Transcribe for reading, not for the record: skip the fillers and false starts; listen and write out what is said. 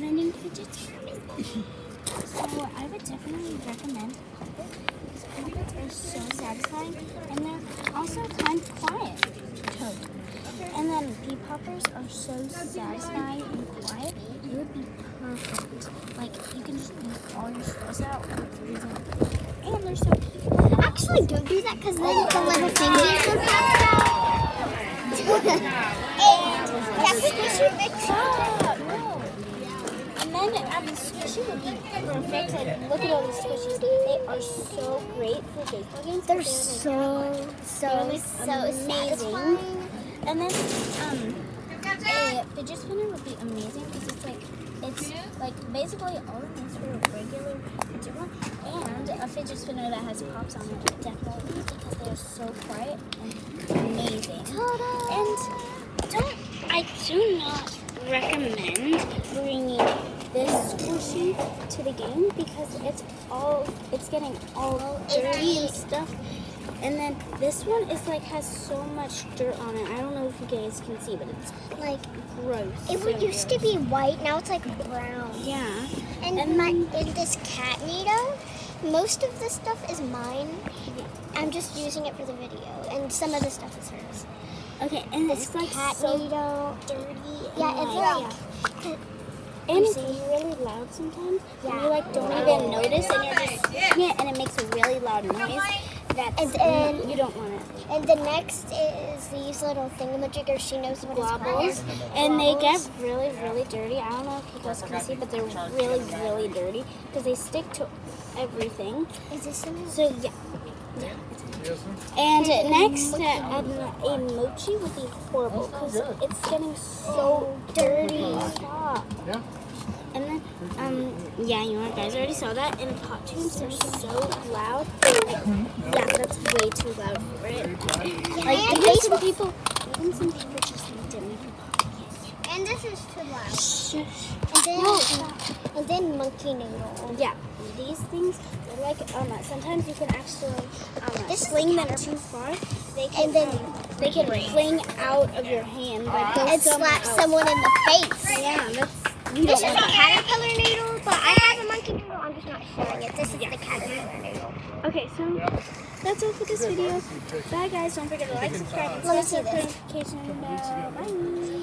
recommending fidgets for me. So I would definitely recommend poppers. These poppers are so satisfying and they're also kind of quiet. Totally. And then pea poppers are so satisfying and quiet. It would be perfect. Like you can just use all your stress out with using. And they're so cute. Actually, don't do that because then the little fingers will pop out. That's squishy mix. And then the squishy would be perfect. Like, look at all these squishies. They are so great for baseball games. They're so satisfying. And then a fidget spinner would be amazing because it's like basically all it needs for a regular fidget one, and a fidget spinner that has pops on it definitely because they're so quiet and amazing. And I do not recommend bringing this squishy to the game because it's getting all dirty and stuff. And then this one is has so much dirt on it. I don't know if you guys can see, but it's like gross. It used to be white, now it's like brown. Yeah. And in this cat needle, most of this stuff is mine. I'm just using it for the video, and some of the stuff is hers. Okay, and This it's cat so needle, dirty. yeah, it's like. And it's really loud sometimes. Yeah. And you don't even notice, and you're just pushing it, and it makes a really loud noise. And you don't want it. And the next is these little thingamajiggers. She knows what Globbles, it's called. and they get really, really dirty. I don't know if you guys can see, but they're really, really dirty because they stick to everything. Is this something? So yeah. And next, a mochi would be horrible because it's getting so dirty. Stop. Yeah. And then, yeah, you guys already saw that. And pop tunes are so loud. Yeah, that's way too loud for it. Even some people just didn't. And this is too loud. Shush. And then monkey noodle. Yeah, these things are sometimes you can actually sling them too far. They can fling out of your hand And slap someone in the face. Yeah, This is a caterpillar noodle, but I have a monkey noodle. I'm just not showing it. This is the caterpillar noodle. Okay, so that's all for this video. Bye guys, don't forget to like, subscribe, and Let me see hit the this. notification bell. Bye.